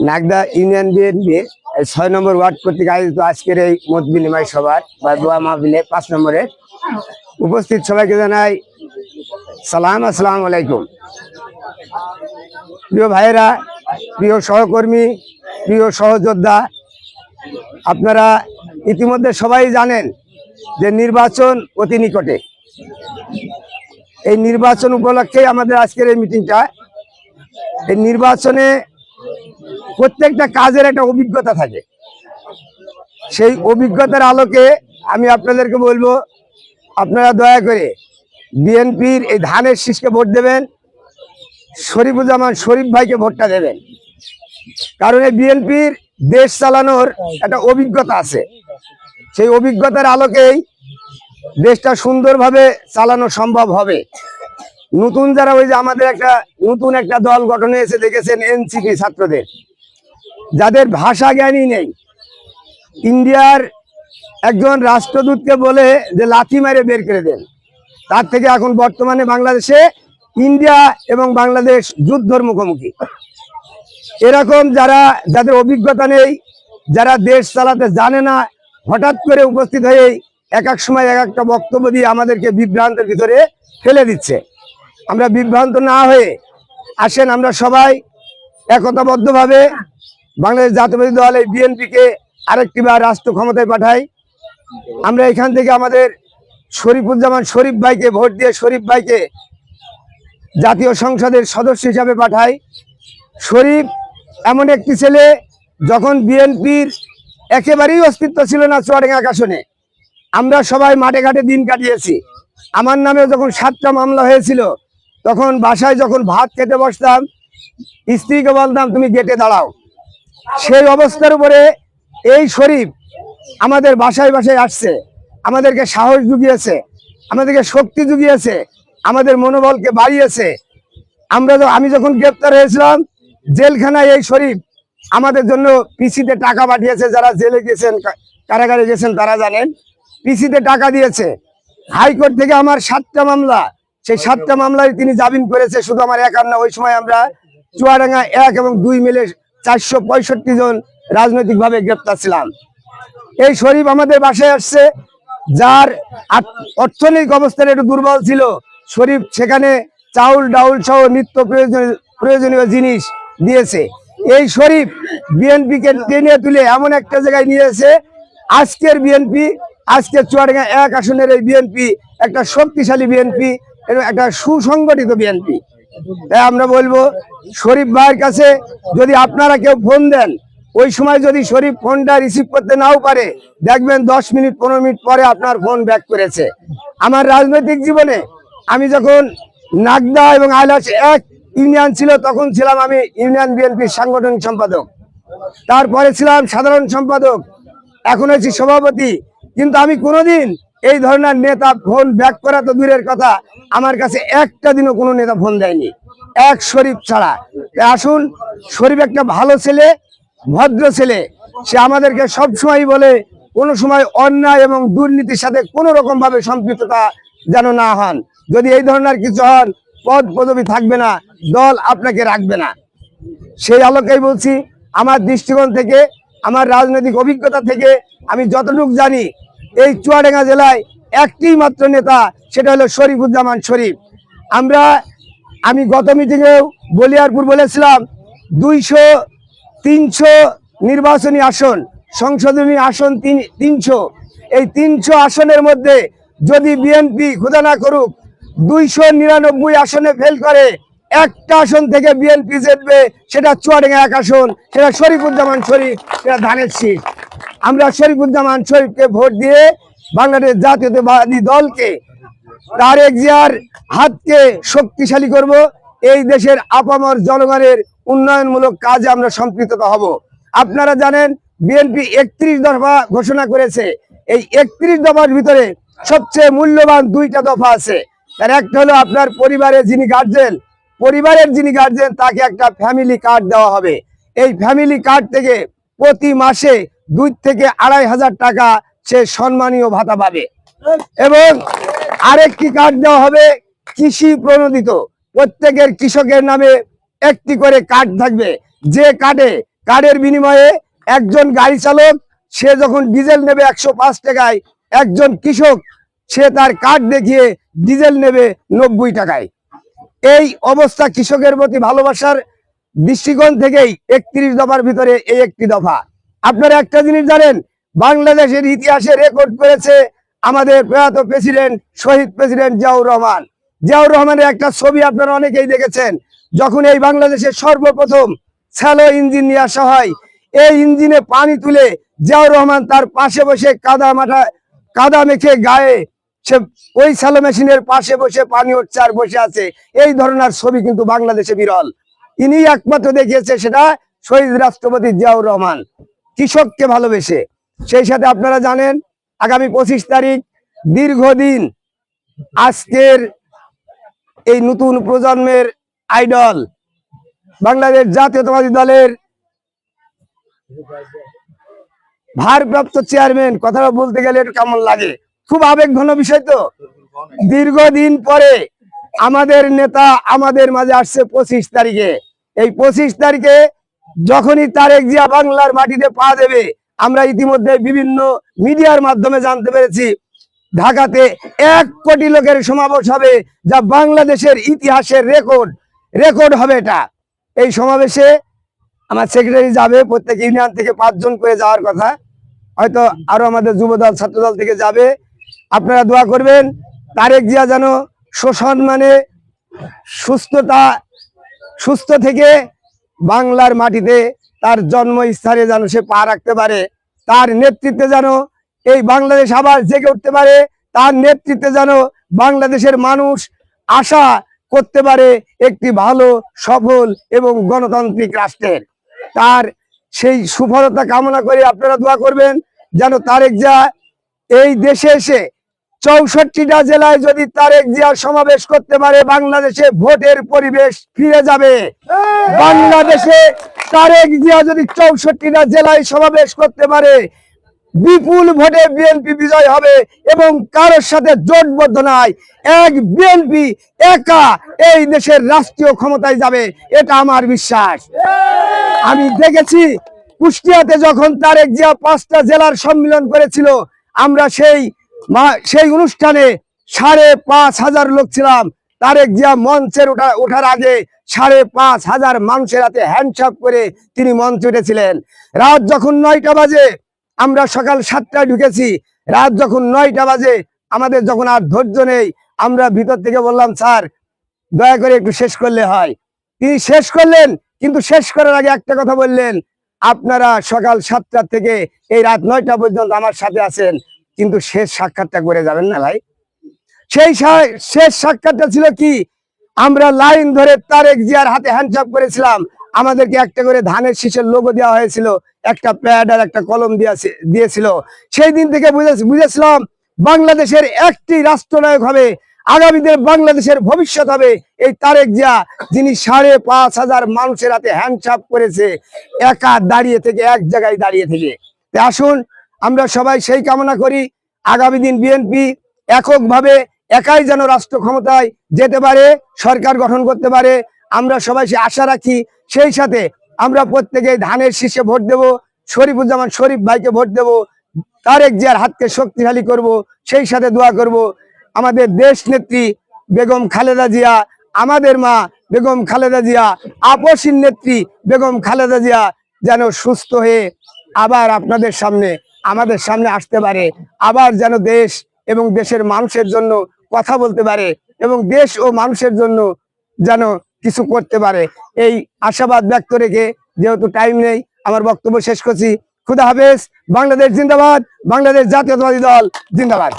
Nagda union BNP ৬ নম্বর word কর্তৃক আয়োজিত আজকের এই মত বিনিময় সভার বা দোয়া মাহফিলে ৫ নম্বরের উপস্থিত সবাইকে জানাই সালাম, আসসালামু আলাইকুম। প্রিয় ভাইয়েরা, প্রিয় সহকর্মী, প্রিয় সহযোদ্ধা, আপনারা ইতিমধ্যে সবাই জানেন যে নির্বাচন অতি নিকটে। এই নির্বাচন উপলক্ষে আমাদের আজকের এই মিটিংটা। এই নির্বাচনে প্রত্যেকটা কাজের একটা অভিজ্ঞতা থাকে। সেই অভিজ্ঞতার আলোকে আমি আপনাদেরকে বলবো, আপনারা দয়া করে বিএনপির এই ধানের শীষকে ভোট দেবেন, শরীফুজ্জামান শরীফ ভাইকে ভোটটা দেবেন। কারণ এই বিএনপির দেশ চালানোর একটা অভিজ্ঞতা আছে। সেই অভিজ্ঞতার আলোকেই দেশটা সুন্দরভাবে চালানো সম্ভব হবে। নতুন যারা ওই যে আমাদের নতুন একটা দল গঠন হয়েছে, দেখেছেন এনসিপি ছাত্রদের, যাদের ভাষা জ্ঞানই নেই। ইন্ডিয়ার একজন রাষ্ট্রদূতকে বলে যে লাথি মেরে বের করে দেন। তার থেকে এখন বর্তমানে বাংলাদেশে ইন্ডিয়া এবং বাংলাদেশ যুদ্ধের মুখোমুখি। এরকম যাদের অভিজ্ঞতা নেই, যারা দেশ চালাতে জানে না, হঠাৎ করে উপস্থিত হয়ে এক এক সময় এক একটা বক্তব্য দিয়ে আমাদেরকে বিভ্রান্তের ভিতরে ফেলে দিচ্ছে। আমরা বিভ্রান্ত না হয়ে আসেন, আমরা সবাই একতাবদ্ধভাবে বাংলাদেশ জাতীয়তাবাদী দল এই বিএনপিকে আরেকটিবার রাষ্ট্র ক্ষমতায় পাঠাই। আমরা এখান থেকে আমাদের শরীফুজ্জামান শরীফ ভাইকে ভোট দিয়ে শরীফ ভাইকে জাতীয় সংসদের সদস্য হিসাবে পাঠাই। শরীফ এমন একটি ছেলে, যখন বিএনপির একেবারেই অস্তিত্ব ছিল না চুয়াডাঙ্গা আসনে, আমরা সবাই মাঠে ঘাটে দিন কাটিয়েছি। আমার নামে যখন 7টা মামলা হয়েছিল, তখন বাসায় যখন ভাত খেতে বসতাম, স্ত্রীকে বলতাম তুমি গেটে দাঁড়াও। সেই অবস্থার উপরে এই শরীফ আমাদের বাসায় বাসায় আসছে, আমাদেরকে সাহস জুগিয়েছে, আমাদেরকে শক্তি জুগিয়েছে, আমাদের মনোবলকে বাড়িয়েছে। আমি যখন গ্রেপ্তার হয়েছিলাম জেলখানায়, এই শরীফ আমাদের জন্য পিসিতে টাকা পাঠিয়েছে। যারা জেলে গেছেন, কারাগারে গেছেন, তারা জানেন পিসিতে টাকা দিয়েছে। হাইকোর্ট থেকে আমার 7টা মামলা, সেই 7টা মামলায় তিনি জামিন করেছে। শুধু আমার একার না, ওই সময় আমরা চুয়াডাঙ্গা 1 এবং 2 মিলে 465 জন রাজনৈতিকভাবে গ্রেপ্তার ছিলাম। এই শরীফ আমাদের বাসায় আসছে, যার অর্থনৈতিক অবস্থাটা একটু দুর্বল ছিল। শরীফ সেখানে চাউল ডাউল সহ নিত্য প্রয়োজনীয় জিনিস দিয়েছে। এই শরীফ বিএনপিকে টেনে তুলে এমন একটা জায়গায় নিয়েছে, আজকের বিএনপি, আজকের চুয়াডাঙ্গা 1 আসনের এই বিএনপি একটা শক্তিশালী বিএনপি এবং একটা সুসংগঠিত বিএনপি। তাই আমরা বলবো, শরীফ ভাইয়ের কাছে যদি আপনারা কেউ ফোন দেন, ওই সময় যদি শরীফ ফোনটা রিসিভ করতে নাও পারে, দেখবেন 10 মিনিট 15 মিনিট পরে আপনার ফোন ব্যাক করেছে। আমার রাজনৈতিক জীবনে আমি যখন নাগদা এবং আইলাস 1 ইউনিয়ন ছিল, তখন ছিলাম আমি ইউনিয়ন বিএনপির সাংগঠনিক সম্পাদক, তারপরে ছিলাম সাধারণ সম্পাদক, এখন হচ্ছি সভাপতি। কিন্তু আমি কোনোদিন এই ধরনের নেতা ফোন ব্যাক করা তো দূরের কথা, আমার কাছে একটা দিনও কোনো নেতা ফোন দেয়নি, এক শরীফ ছাড়া। আসুন, শরীফ একটা ভালো ছেলে, ভদ্র ছেলে। সে আমাদেরকে সবসময় বলে কোনো সময় অন্যায় এবং দুর্নীতির সাথে কোনো রকম ভাবে সম্পৃক্ততা যেন না হন। যদি এই ধরনের কিছু হন, পদ পদবি থাকবে না, দল আপনাকে রাখবে না। সেই আলোকেই বলছি, আমার দৃষ্টিকোণ থেকে, আমার রাজনৈতিক অভিজ্ঞতা থেকে আমি যতটুকু জানি, এই চুয়াডাঙ্গা জেলায় একটি মাত্র নেতা, সেটা হলো শরীফুজ্জামান শরীফ। আমি গত মিটিংয়েও বলিয়ারপুর বলেছিলাম, 200-300 নির্বাচনী আসন, সংসদীয় আসন 300। এই 300 আসনের মধ্যে যদি বিএনপি খোদা না করুক 299 আসনে ফেল করে, একটা আসন থেকে বিএনপি জিতবে, সেটা চুয়াডাঙ্গা 1 আসন, সেটা শরীফুজ্জামান শরীফ, সেটা ধানের শীষ। আমরা শরীফুজ্জামান শরীফকে ভোট দিয়ে বাংলাদেশ জাতীয়তাবাদী দলকে, তারেক জিয়ার হাতকে শক্তিশালী করব। এই দেশের আপামর জনগণের উন্নয়নমূলক কাজে আমরা সম্পৃক্ত হব। আপনারা জানেন বিএনপি 31 দফা ঘোষণা করেছে। এই 31 দফার ভিতরে সবচেয়ে মূল্যবান 2টা দফা আছে। তার একটা হলো আপনার পরিবারের যিনি গার্জেন, তাকে একটা ফ্যামিলি কার্ড দেওয়া হবে। এই ফ্যামিলি কার্ড থেকে প্রতি মাসে 2 থেকে 2,500 টাকা সে সম্মানীয় ভাতা পাবে। এবং আরেকটি কার্ড দেওয়া হবে কৃষি প্রণোদিত, প্রত্যেকের কৃষকের নামে একটি করে কার্ড থাকবে, যে কার্ডে কার্ডের বিনিময়ে একজন গাড়ি চালক সে যখন ডিজেল নেবে 105 টাকায়, একজন কৃষক সে তার কার্ড দেখিয়ে ডিজেল নেবে 90 টাকায়। এই অবস্থা কৃষকের প্রতি ভালোবাসার দৃষ্টিকোণ থেকেই 31 দফার ভিতরে এই একটি দফা। আপনারা একটা জিনিস জানেন, বাংলাদেশের ইতিহাসে রেকর্ড করেছে আমাদের প্রয়াত প্রেসিডেন্ট, শহীদ প্রেসিডেন্ট জিয়াউর রহমান। জিয়াউর রহমানের একটা ছবি আপনারা অনেকেই দেখেছেন। যখন এই বাংলাদেশের সর্বপ্রথম স্যালো ইঞ্জিন নিয়ে আসা হয়, এই ইঞ্জিনে পানি তুলে জিয়াউর রহমান তার পাশে বসে কাদা মেখে গায়ে সে ওই স্যালো মেশিনের পাশে বসে পানি হচ্ছে আর বসে আছে। এই ধরনের ছবি কিন্তু বাংলাদেশে বিরল। ইনি একমাত্র দেখিয়েছে, সেটা শহীদ রাষ্ট্রপতি জিয়াউর রহমান, কৃষককে ভালোবেসে। সেই সাথে আপনারা জানেন আগামী 25 তারিখ দীর্ঘদিন আজকের এই নতুন প্রজন্মের আইডল বাংলাদেশ জাতীয়তাবাদী দলের ভারপ্রাপ্ত চেয়ারম্যান, কথাটা বলতে গেলে একটু কেমন লাগে, খুব আবেগ ঘন বিষয়। তো দীর্ঘদিন পরে আমাদের নেতা আমাদের মাঝে আসছে 25 তারিখে। এই 25 তারিখে যখনই তারেক জিয়া বাংলার মাটিতে পা দেবে, আমরা ইতিমধ্যে বিভিন্ন মিডিয়ার মাধ্যমে জানতে পেরেছি ঢাকাতে 1 কোটি লোকের সমাবেশ হবে, যা বাংলাদেশের ইতিহাসের রেকর্ড হবে এটা। এই সমাবেশে আমার সেক্রেটারি যাবে, প্রত্যেক ইউনিয়ন থেকে 5 জন করে যাওয়ার কথা, হয়তো আরো আমাদের যুবদল ছাত্রদল থেকে যাবে। আপনারা দোয়া করবেন তারেক জিয়া যেন সুসম্মানে সুস্থ থেকে বাংলার মাটিতে তার জন্মস্থানে যেন সে পা রাখতে পারে, তার নেতৃত্বে যেন এই বাংলাদেশ আবার জেগে উঠতে পারে, তার নেতৃত্বে যেন বাংলাদেশের মানুষ আশা করতে পারে একটি ভালো, সফল এবং গণতান্ত্রিক রাষ্ট্রের। তার সেই সুফলতা কামনা করে আপনারা দোয়া করবেন যেন তারেক জিয়া এই দেশে এসে 64টা জেলায় যদি তারেক জিয়া সমাবেশ করতে পারে, বাংলাদেশে ভোটের পরিবেশ ফিরে যাবে। বাংলাদেশে তারেক জিয়া যদি 64টা জেলায় সমাবেশ করতে পারে, বিপুল ভোটে বিএনপি বিজয় হবে এবং কারোর সাথে জোটবদ্ধ নাই, এক বিএনপি একা এই দেশের রাষ্ট্রীয় ক্ষমতায় যাবে, এটা আমার বিশ্বাস। আমি দেখেছি কুষ্টিয়াতে যখন তারেক জিয়া 5টা জেলার সম্মেলন করেছিল, আমরা সেই অনুষ্ঠানে 5,500 লোক ছিলাম। তারেক জিয়া মঞ্চের ওঠার আগে 5,500 মানুষের হাতে হ্যান্ডশেক করে তিনি মঞ্চে উঠেছিলেন। রাত যখন 9টা বাজে, আমরা সকাল 7টায় ঢুকেছি, রাত যখন 9টা বাজে আমাদের যখন আর ধৈর্য নেই, আমরা ভিতর থেকে বললাম স্যার দয়া করে একটু শেষ করলে হয়। তিনি শেষ করলেন, কিন্তু শেষ করার আগে একটা কথা বললেন, আপনারা সকাল 7টা থেকে এই রাত 9টা পর্যন্ত আমার সাথে আছেন, কিন্তু শেষ সাক্ষাৎটা করে যাবেন না ভাই। সেই শেষ সাক্ষাৎটা ছিল কি, আমরা লাইন ধরে তারেক জিয়ার হাতে হ্যান্ডশেক করেছিলাম। আমাদেরকে একটা করে ধানের শীষের লোগো দেওয়া হয়েছিল, একটা প্যাড আর একটা কলম দিয়েছিল। সেই দিন থেকে বুঝেছিলাম বাংলাদেশের একটি রাষ্ট্রনায়ক হবে, আগামী দিনে বাংলাদেশের ভবিষ্যৎ হবে এই তারেক জিয়া, যিনি 5,500 মানুষের হাতে হ্যান্ডশেক করেছে একা দাঁড়িয়ে থেকে, এক জায়গায় দাঁড়িয়ে থেকে। আসুন আমরা সবাই সেই কামনা করি, আগামী দিন বিএনপি এককভাবে একাই যেন রাষ্ট্র ক্ষমতায় যেতে পারে, সরকার গঠন করতে পারে। আমরা সবাই সে আশা রাখি। সেই সাথে আমরা প্রত্যেকে ধানের শীষে ভোট দেব, শরীফুজ্জামান শরীফ ভাইকে ভোট দেব, তারেক জিয়ার হাতকে শক্তিশালী করব। সেই সাথে দোয়া করব আমাদের দেশ নেত্রী বেগম খালেদা জিয়া, আমাদের মা বেগম খালেদা জিয়া, আপসীন নেত্রী বেগম খালেদা জিয়া যেন সুস্থ হয়ে আবার আপনাদের সামনে, আমাদের সামনে আসতে পারে, আবার যেন দেশ এবং দেশের মানুষের জন্য কথা বলতে পারে এবং দেশ ও মানুষের জন্য যেন কিছু করতে পারে। এই আশাবাদ ব্যক্ত রেখে, যেহেতু টাইম নেই, আমার বক্তব্য শেষ করছি। খুদা হাফেজ। বাংলাদেশ জিন্দাবাদ, বাংলাদেশ জাতীয়তাবাদী দল জিন্দাবাদ।